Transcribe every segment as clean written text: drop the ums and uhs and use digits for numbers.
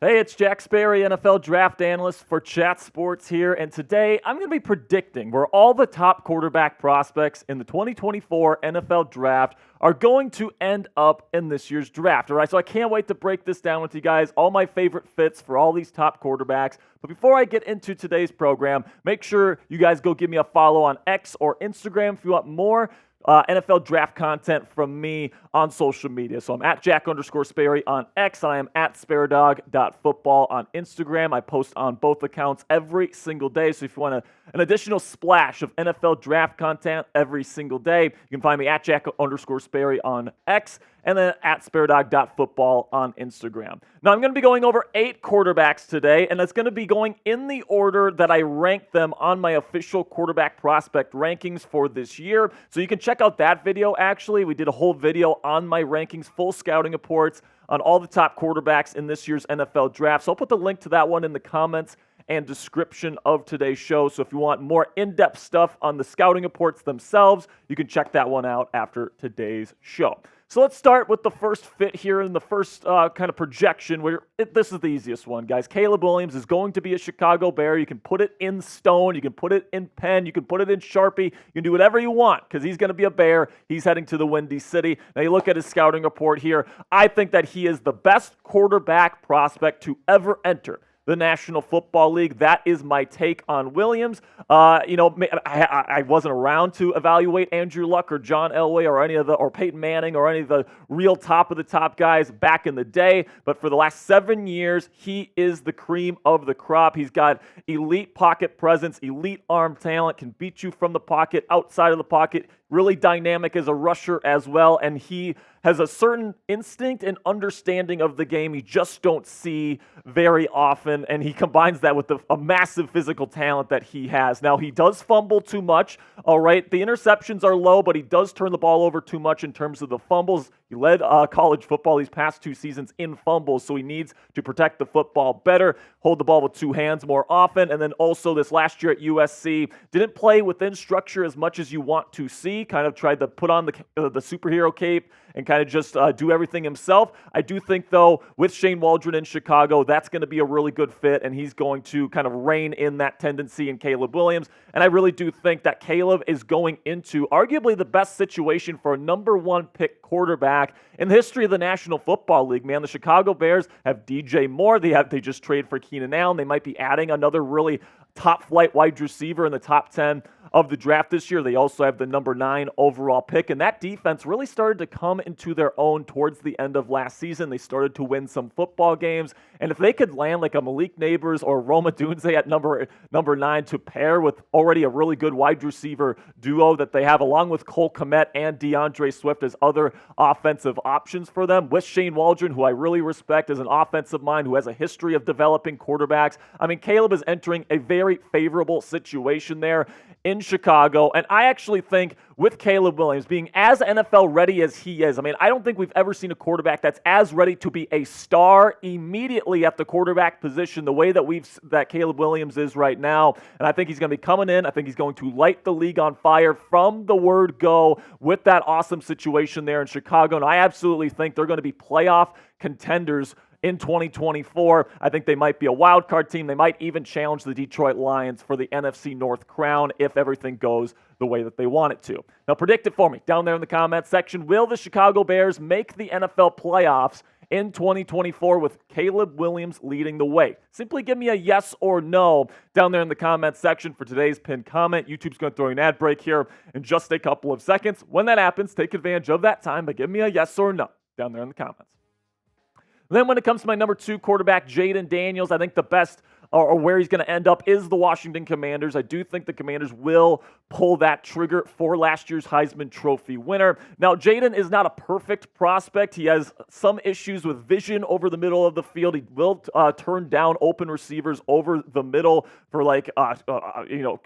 Hey, it's Jack Sperry, NFL Draft Analyst for Chat Sports here, and today I'm going to be predicting where all the top quarterback prospects in the 2024 NFL Draft are going to end up in this year's draft. All right, so I can't wait to break this down with you guys, all my favorite fits for all these top quarterbacks. But before I get into today's program, make sure you guys go give me a follow on X or Instagram if you want more NFL draft content from me on social media. So I'm at Jack_Sperry on X. I am at SpareDog.football on Instagram. I post on both accounts every single day. So if you want an additional splash of NFL draft content every single day, you can find me at Jack_Sperry on X and then at SpareDog.football on Instagram. Now, I'm going to be going over 8 quarterbacks today, and it's going to be going in the order that I rank them on my official quarterback prospect rankings for this year. So you can check out that video, actually. We did a whole video on my rankings, full scouting reports on all the top quarterbacks in this year's NFL draft. So I'll put the link to that one in the comments and description of today's show. So if you want more in-depth stuff on the scouting reports themselves, you can check that one out after today's show. So let's start with the first fit here in the first kind of projection. This is the easiest one, guys. Caleb Williams is going to be a Chicago Bear. You can put it in stone. You can put it in pen. You can put it in Sharpie. You can do whatever you want because he's going to be a Bear. He's heading to the Windy City. Now you look at his scouting report here. I think that he is the best quarterback prospect to ever enter the National Football League. That is my take on Williams. I wasn't around to evaluate Andrew Luck or John Elway or Peyton Manning or any of the real top of the top guys back in the day. But for the last 7 years, he is the cream of the crop. He's got elite pocket presence, elite arm talent, can beat you from the pocket, outside of the pocket, really dynamic as a rusher as well, and he has a certain instinct and understanding of the game you just don't see very often, and he combines that with a massive physical talent that he has. Now, he does fumble too much, all right? The interceptions are low, but he does turn the ball over too much in terms of the fumbles. He led college football these past 2 seasons in fumbles, so he needs to protect the football better, hold the ball with 2 hands more often, and then also this last year at USC, didn't play within structure as much as you want to see, kind of tried to put on the superhero cape and kind of just do everything himself. I do think, though, with Shane Waldron in Chicago, that's going to be a really good fit, and he's going to kind of rein in that tendency in Caleb Williams. And I really do think that Caleb is going into arguably the best situation for a number 1 pick quarterback in the history of the National Football League, man. The Chicago Bears have DJ Moore. They just traded for Keenan Allen. They might be adding another really top-flight wide receiver in the top 10 of the draft this year. They also have the number 9 overall pick, and that defense really started to come into their own towards the end of last season. They started to win some football games, and if they could land like a Malik Neighbors or Roma Dunze at number 9 to pair with already a really good wide receiver duo that they have, along with Cole Kmet and DeAndre Swift as other offensive options for them, with Shane Waldron, who I really respect as an offensive mind, who has a history of developing quarterbacks. I mean, Caleb is entering a very favorable situation there in Chicago, and I actually think with Caleb Williams being as NFL ready as he is, I mean, I don't think we've ever seen a quarterback that's as ready to be a star immediately at the quarterback position the way that Caleb Williams is right now. And I think he's going to be coming in. I think he's going to light the league on fire from the word go with that awesome situation there in Chicago. And I absolutely think they're going to be playoff contenders in 2024. I think they might be a wild card team. They might even challenge the Detroit Lions for the NFC North crown if everything goes the way that they want it to. Now, predict it for me down there in the comments section. Will the Chicago Bears make the NFL playoffs in 2024 with Caleb Williams leading the way? Simply give me a yes or no down there in the comments section for today's pinned comment. YouTube's going to throw an ad break here in just a couple of seconds. When that happens, take advantage of that time by giving me a yes or no down there in the comments. Then when it comes to my number 2 quarterback, Jaden Daniels, I think the best or where he's going to end up is the Washington Commanders. I do think the Commanders will pull that trigger for last year's Heisman Trophy winner. Now, Jayden is not a perfect prospect. He has some issues with vision over the middle of the field. He will turn down open receivers over the middle for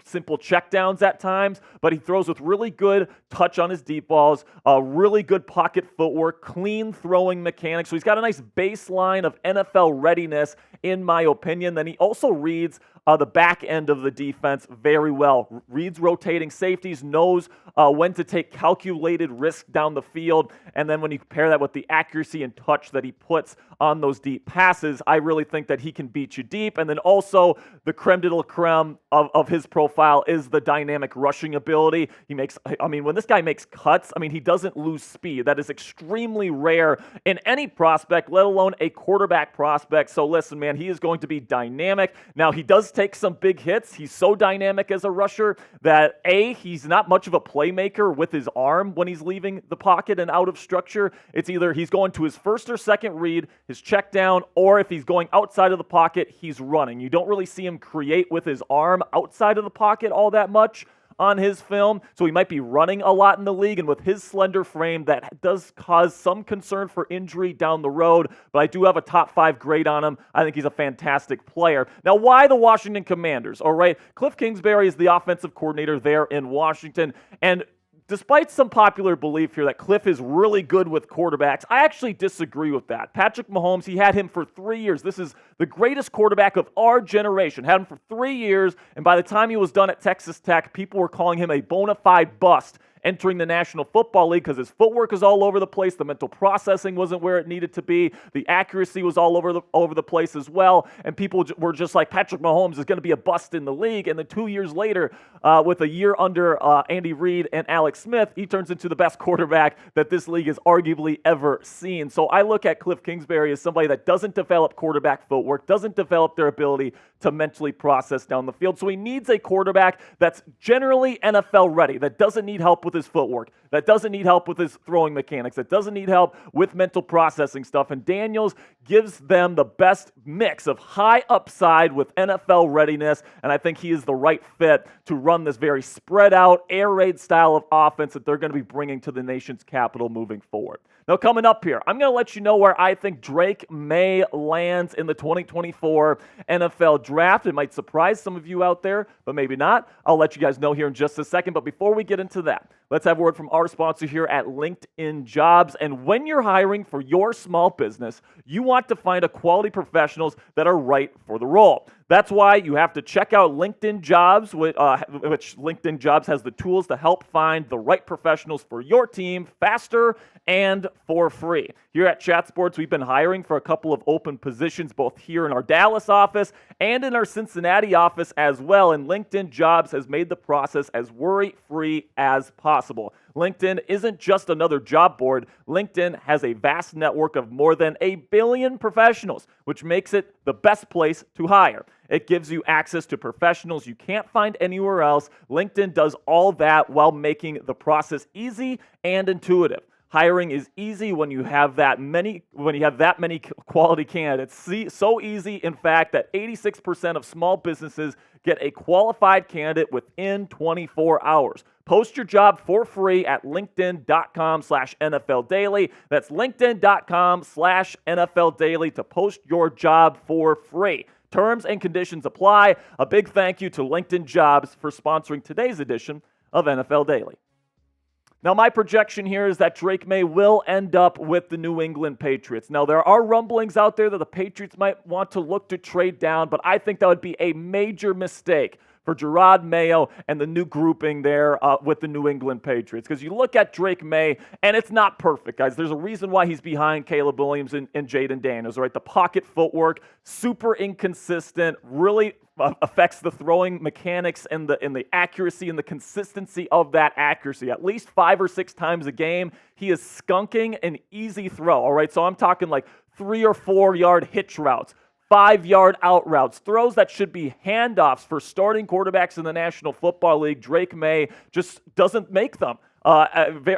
simple checkdowns at times, but he throws with really good touch on his deep balls, really good pocket footwork, clean throwing mechanics. So he's got a nice baseline of NFL readiness, in my opinion. Then he also reads the back end of the defense very well. Reads rotating safeties, knows when to take calculated risk down the field, and then when you compare that with the accuracy and touch that he puts on those deep passes, I really think that he can beat you deep. And then also the creme de la creme of his profile is the dynamic rushing ability. When this guy makes cuts, he doesn't lose speed. That is extremely rare in any prospect, let alone a quarterback prospect. So listen, man, he is going to be dynamic. Now, he does take some big hits. He's so dynamic as a rusher that he's not much of a playmaker with his arm when he's leaving the pocket and out of structure. It's either he's going to his first or second read, his check down, or if he's going outside of the pocket, he's running. You don't really see him create with his arm outside of the pocket all that much on his film, so he might be running a lot in the league, and with his slender frame, that does cause some concern for injury down the road, but I do have a top 5 grade on him. I think he's a fantastic player. Now, why the Washington Commanders? All right, Cliff Kingsbury is the offensive coordinator there in Washington, and despite some popular belief here that Cliff is really good with quarterbacks, I actually disagree with that. Patrick Mahomes, he had him for 3 years. This is the greatest quarterback of our generation. Had him for 3 years, and by the time he was done at Texas Tech, people were calling him a bona fide bust entering the National Football League because his footwork is all over the place. The mental processing wasn't where it needed to be. The accuracy was all over the place as well. And people were just like, Patrick Mahomes is going to be a bust in the league. And then 2 years later, with a year under Andy Reid and Alex Smith, he turns into the best quarterback that this league has arguably ever seen. So I look at Cliff Kingsbury as somebody that doesn't develop quarterback footwork, doesn't develop their ability to mentally process down the field. So he needs a quarterback that's generally NFL ready, that doesn't need help with his footwork, that doesn't need help with his throwing mechanics, that doesn't need help with mental processing stuff. And Daniels gives them the best mix of high upside with NFL readiness, and I think he is the right fit to run this very spread out, air raid style of offense that they're going to be bringing to the nation's capital moving forward. Now, coming up here, I'm going to let you know where I think Drake Maye lands in the 2024 NFL Draft. It might surprise some of you out there, but maybe not. I'll let you guys know here in just a second. But before we get into that, let's have a word from our sponsor here at LinkedIn Jobs. And when you're hiring for your small business, you want to find a quality professionals that are right for the role. That's why you have to check out LinkedIn Jobs, which LinkedIn Jobs has the tools to help find the right professionals for your team faster and for free. Here at Chat Sports, we've been hiring for a couple of open positions, both here in our Dallas office and in our Cincinnati office as well. And LinkedIn Jobs has made the process as worry-free as possible. LinkedIn isn't just another job board. LinkedIn has a vast network of more than 1 billion professionals, which makes it the best place to hire. It gives you access to professionals you can't find anywhere else. LinkedIn does all that while making the process easy and intuitive. Hiring is easy when you have that many quality candidates. So easy, in fact, that 86% of small businesses get a qualified candidate within 24 hours. Post your job for free at linkedin.com/NFL Daily. That's linkedin.com/NFL Daily to post your job for free. Terms and conditions apply. A big thank you to LinkedIn Jobs for sponsoring today's edition of NFL Daily. Now, my projection here is that Drake Maye will end up with the New England Patriots. Now, there are rumblings out there that the Patriots might want to look to trade down, but I think that would be a major mistake for Gerard Mayo and the new grouping there with the New England Patriots. Because you look at Drake Maye, and it's not perfect, guys. There's a reason why he's behind Caleb Williams and Jaden Daniels, right? The pocket footwork, super inconsistent, really affects the throwing mechanics and the accuracy and the consistency of that accuracy. At least 5 or 6 times a game, he is skunking an easy throw, all right? So I'm talking like 3 or 4 yard hitch routes, 5-yard out routes, throws that should be handoffs for starting quarterbacks in the National Football League. Drake Maye just doesn't make them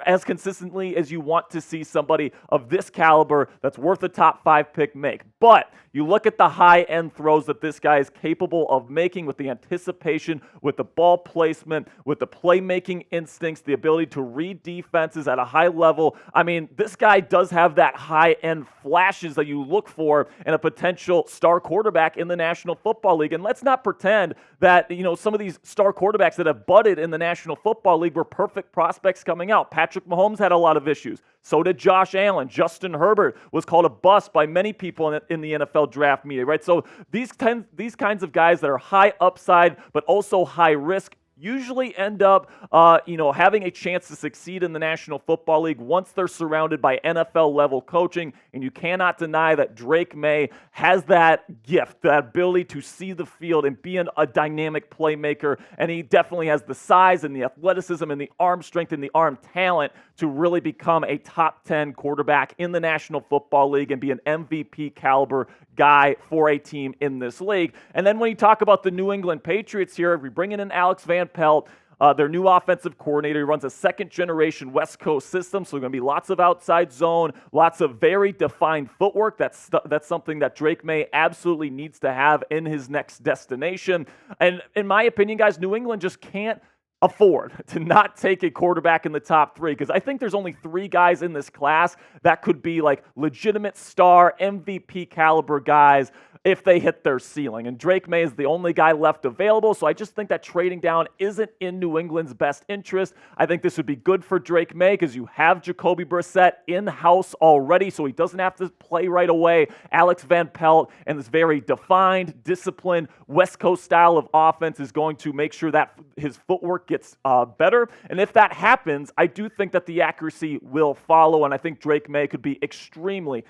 as consistently as you want to see somebody of this caliber that's worth a top 5 pick make. But you look at the high-end throws that this guy is capable of making with the anticipation, with the ball placement, with the playmaking instincts, the ability to read defenses at a high level. I mean, this guy does have that high-end flashes that you look for in a potential star quarterback in the National Football League. And let's not pretend that, some of these star quarterbacks that have budded in the National Football League were perfect prospects prospects coming out. Patrick Mahomes had a lot of issues. So did Josh Allen. Justin Herbert was called a bust by many people in the NFL draft media, right? So these kinds of guys that are high upside but also high risk usually end up, having a chance to succeed in the National Football League once they're surrounded by NFL-level coaching. And you cannot deny that Drake Maye has that gift, that ability to see the field and be a dynamic playmaker. And he definitely has the size and the athleticism and the arm strength and the arm talent to really become a top 10 quarterback in the National Football League and be an MVP caliber guy for a team in this league. And then when you talk about the New England Patriots here, we bring in Alex Van Pelt, their new offensive coordinator. He runs a second-generation West Coast system, so there's going to be lots of outside zone, lots of very defined footwork. That's something that Drake Maye absolutely needs to have in his next destination. And in my opinion, guys, New England just can't afford to not take a quarterback in the top 3, because I think there's only 3 guys in this class that could be like legitimate star MVP caliber guys if they hit their ceiling. And Drake Maye is the only guy left available, so I just think that trading down isn't in New England's best interest. I think this would be good for Drake Maye because you have Jacoby Brissett in-house already, so he doesn't have to play right away. Alex Van Pelt and this very defined, disciplined West Coast style of offense is going to make sure that his footwork gets better. And if that happens, I do think that the accuracy will follow, and I think Drake Maye could be extremely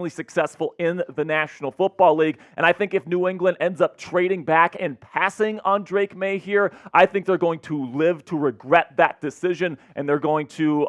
successful in the National Football League. And I think if New England ends up trading back and passing on Drake Maye here, I think they're going to live to regret that decision, and they're going to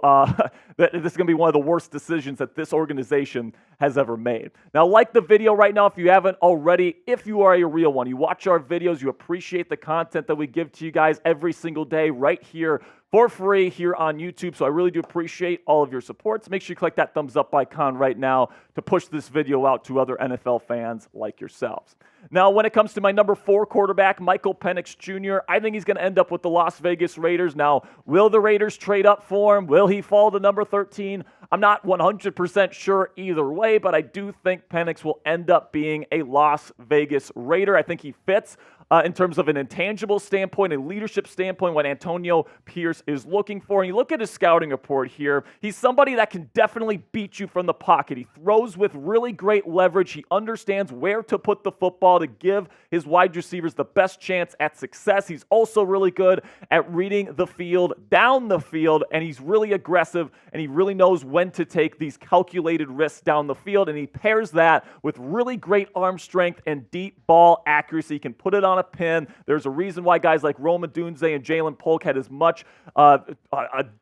this is going to be one of the worst decisions that this organization has ever made. Now, like the video right now if you haven't already. If you are a real one, you watch our videos, you appreciate the content that we give to you guys every single day right here for free here on YouTube. So I really do appreciate all of your support. So make sure you click that thumbs up icon right now to push this video out to other NFL fans like yourselves. Now, when it comes to my number 4 quarterback, Michael Penix Jr., I think he's going to end up with the Las Vegas Raiders. Now, will the Raiders trade up for him? Will he fall to number 13? I'm not 100% sure either way, but I do think Penix will end up being a Las Vegas Raider. I think he fits in terms of an intangible standpoint, a leadership standpoint, what Antonio Pierce is looking for. And you look at his scouting report here, he's somebody that can definitely beat you from the pocket. He throws with really great leverage. He understands where to put the football to give his wide receivers the best chance at success. He's also really good at reading the field, down the field, and he's really aggressive, and he really knows when to take these calculated risks down the field, and he pairs that with really great arm strength and deep ball accuracy. He can put it on a pin. There's a reason why guys like Rome Odunze and Jalen Polk had as much a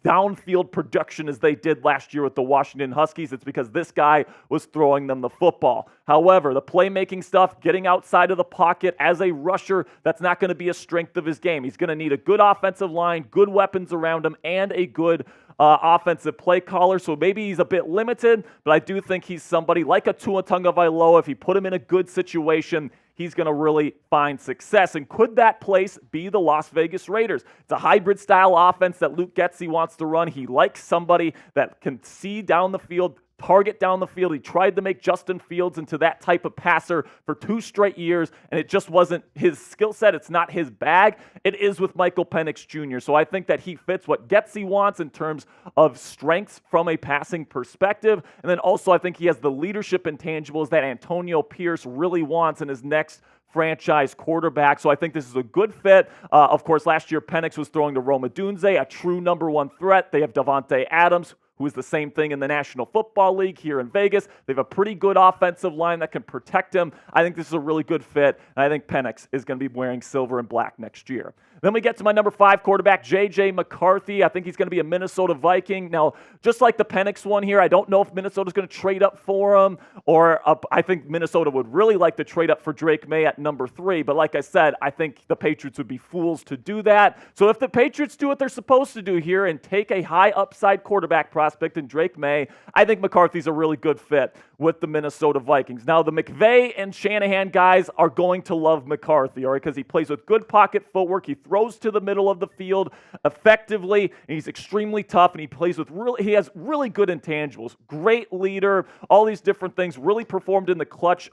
downfield production as they did last year with the Washington Huskies. It's because this guy was throwing them the football. However, the playmaking stuff, getting outside of the pocket as a rusher, that's not going to be a strength of his game. He's going to need a good offensive line, good weapons around him, and a good offensive play caller. So maybe he's a bit limited, but I do think he's somebody like a Tua Tagovailoa. If you put him in a good situation, he's going to really find success. And could that place be the Las Vegas Raiders? It's a hybrid style offense that Luke Getsy wants to run. He likes somebody that can see down the field, target down the field. He tried to make Justin Fields into that type of passer for 2 straight years, and it just wasn't his skill set. It's not his bag. It is with Michael Penix Jr. So I think that he fits what Getsy wants in terms of strengths from a passing perspective. And then also I think he has the leadership intangibles that Antonio Pierce really wants in his next franchise quarterback. So I think this is a good fit. Of course, last year Penix was throwing to Rome Odunze, a true number 1 threat. They have Davante Adams, who is the same thing in the National Football League here in Vegas. They have a pretty good offensive line that can protect him. I think this is a really good fit, and I think Penix is going to be wearing silver and black next year. Then we get to my number 5 quarterback, J.J. McCarthy. I think he's going to be a Minnesota Viking. Now, just like the Penix one here, I don't know if Minnesota's going to trade up for him, or I think Minnesota would really like to trade up for Drake Maye at number 3. But like I said, I think the Patriots would be fools to do that. So if the Patriots do what they're supposed to do here and take a high upside quarterback prospect in Drake Maye, I think McCarthy's a really good fit. with the Minnesota Vikings. Now, the McVay and Shanahan guys are going to love McCarthy, all right, because he plays with good pocket footwork. He throws to the middle of the field effectively, and he's extremely tough, and he has really good intangibles. Great leader, all these different things. Really performed in the clutch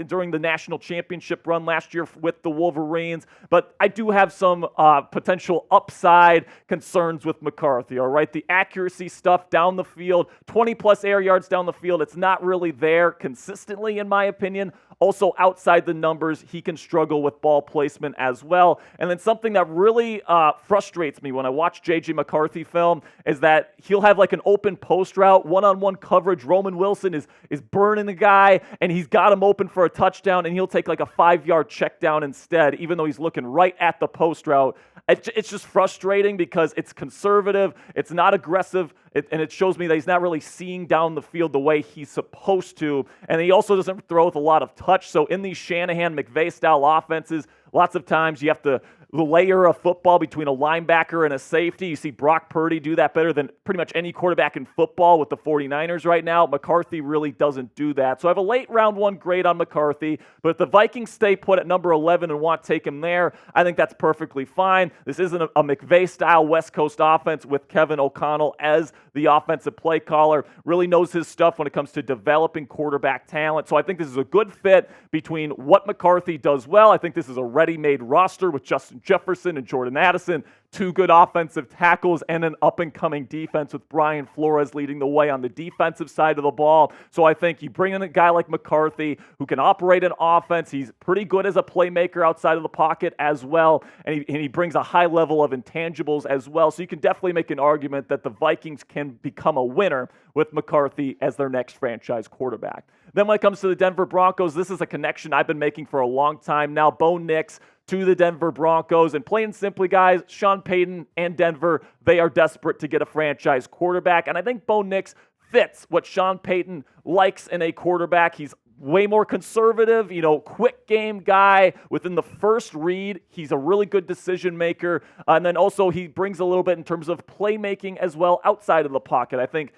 during the national championship run last year with the Wolverines. But I do have some potential upside concerns with McCarthy, all right? The accuracy stuff down the field, 20-plus air yards down the field, it's not really there consistently, in my opinion. Also, outside the numbers, he can struggle with ball placement as well. And then something that really frustrates me when I watch J.J. McCarthy film is that he'll have like an open post route, one-on-one coverage. Roman Wilson is burning the guy, and he's got him open for a touchdown, and he'll take like a 5-yard check down instead, even though he's looking right at the post route. It's just frustrating because it's conservative, it's not aggressive, and it shows me that he's not really seeing down the field the way he's supposed to. And he also doesn't throw with a lot of touch. So in these Shanahan, McVay-style offenses, lots of times you have to layer a football between a linebacker and a safety. You see Brock Purdy do that better than pretty much any quarterback in football with the 49ers right now. McCarthy really doesn't do that. So I have a late round 1 grade on McCarthy, but if the Vikings stay put at number 11 and want to take him there, I think that's perfectly fine. This isn't a McVay-style West Coast offense with Kevin O'Connell as the offensive play caller. Really knows his stuff when it comes to developing quarterback talent. So I think this is a good fit between what McCarthy does well. I think this is a ready-made roster with Justin Jefferson and Jordan Addison, 2 good offensive tackles, and an up-and-coming defense with Brian Flores leading the way on the defensive side of the ball. So I think you bring in a guy like McCarthy who can operate an offense. He's pretty good as a playmaker outside of the pocket as well, and he brings a high level of intangibles as well. So you can definitely make an argument that the Vikings can become a winner with McCarthy as their next franchise quarterback. Then when it comes to the Denver Broncos, this is a connection I've been making for a long time now. Bo Nix to the Denver Broncos. And plain and simply, guys, Sean Payton and Denver, they are desperate to get a franchise quarterback. And I think Bo Nix fits what Sean Payton likes in a quarterback. He's way more conservative, quick game guy. Within the first read, he's a really good decision maker. And then also he brings a little bit in terms of playmaking as well outside of the pocket. I think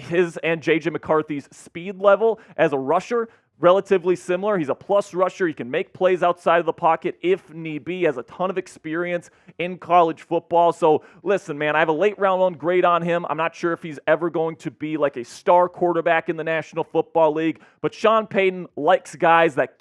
his and J.J. McCarthy's speed level as a rusher, relatively similar. He's a plus rusher. He can make plays outside of the pocket if need be. He has a ton of experience in college football. So listen, man, I have a late round 1 grade on him. I'm not sure if he's ever going to be like a star quarterback in the National Football League, but Sean Payton likes guys that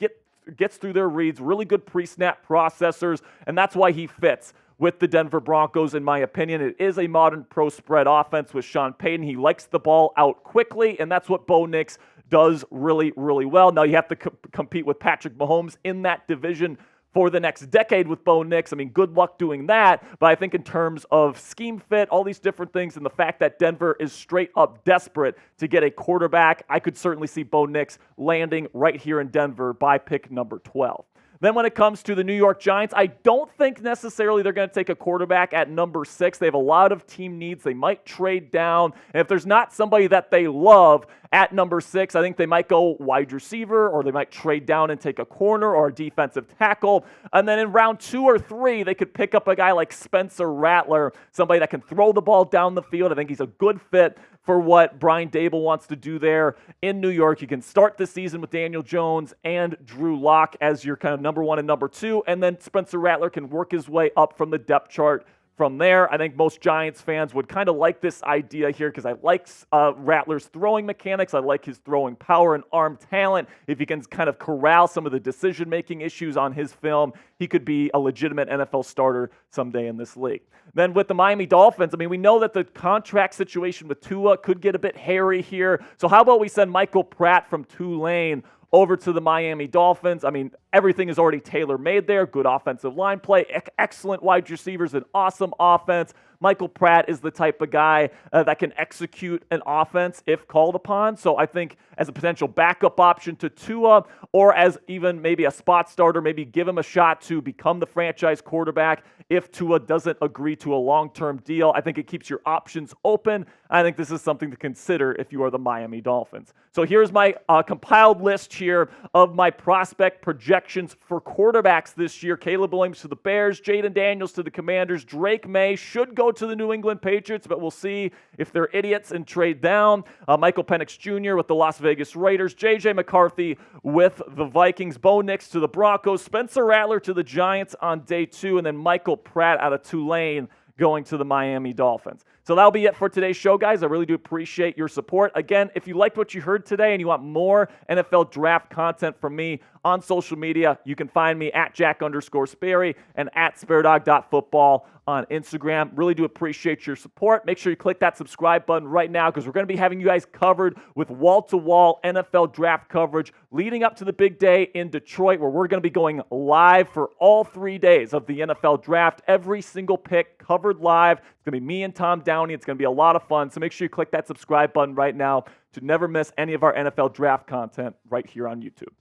gets through their reads, really good pre-snap processors, and that's why he fits with the Denver Broncos, in my opinion. It is a modern pro spread offense with Sean Payton. He likes the ball out quickly, and that's what Bo Nix does really, really well. Now you have to compete with Patrick Mahomes in that division for the next decade with Bo Nix. I mean, good luck doing that. But I think in terms of scheme fit, all these different things, and the fact that Denver is straight up desperate to get a quarterback, I could certainly see Bo Nix landing right here in Denver by pick number 12. Then when it comes to the New York Giants, I don't think necessarily they're going to take a quarterback at number 6. They have a lot of team needs. They might trade down. And if there's not somebody that they love at number 6, I think they might go wide receiver, or they might trade down and take a corner or a defensive tackle. And then in round 2 or 3, they could pick up a guy like Spencer Rattler, somebody that can throw the ball down the field. I think he's a good fit for what Brian Daboll wants to do there in New York. You can start the season with Daniel Jones and Drew Lock as your kind of number 1 and number 2, and then Spencer Rattler can work his way up from the depth chart from there. I think most Giants fans would kind of like this idea here because I like Rattler's throwing mechanics. I like his throwing power and arm talent. If he can kind of corral some of the decision-making issues on his film, he could be a legitimate NFL starter someday in this league. Then with the Miami Dolphins, I mean, we know that the contract situation with Tua could get a bit hairy here. So how about we send Michael Pratt from Tulane over to the Miami Dolphins? I mean, everything is already tailor-made there. Good offensive line play, excellent wide receivers, an awesome offense. Michael Pratt is the type of guy that can execute an offense if called upon. So I think as a potential backup option to Tua, or as even maybe a spot starter, maybe give him a shot to become the franchise quarterback if Tua doesn't agree to a long-term deal. I think it keeps your options open. I think this is something to consider if you are the Miami Dolphins. So here's my compiled list here of my prospect projections for quarterbacks this year. Caleb Williams to the Bears, Jaden Daniels to the Commanders, Drake Maye should go go to the New England Patriots, but we'll see if they're idiots and trade down. Michael Penix Jr. with the Las Vegas Raiders, J.J. McCarthy with the Vikings, Bo Nix to the Broncos, Spencer Rattler to the Giants on day 2, and then Michael Pratt out of Tulane going to the Miami Dolphins. So that'll be it for today's show, guys. I really do appreciate your support. Again, if you liked what you heard today and you want more NFL draft content from me on social media, you can find me at Jack_Sperry and at SperryDog.football on Instagram. Really do appreciate your support. Make sure you click that subscribe button right now because we're going to be having you guys covered with wall-to-wall NFL draft coverage leading up to the big day in Detroit, where we're going to be going live for all 3 days of the NFL draft. Every single pick covered live. It's going to be me and Tom Downey. It's going to be a lot of fun. So make sure you click that subscribe button right now to never miss any of our NFL draft content right here on YouTube.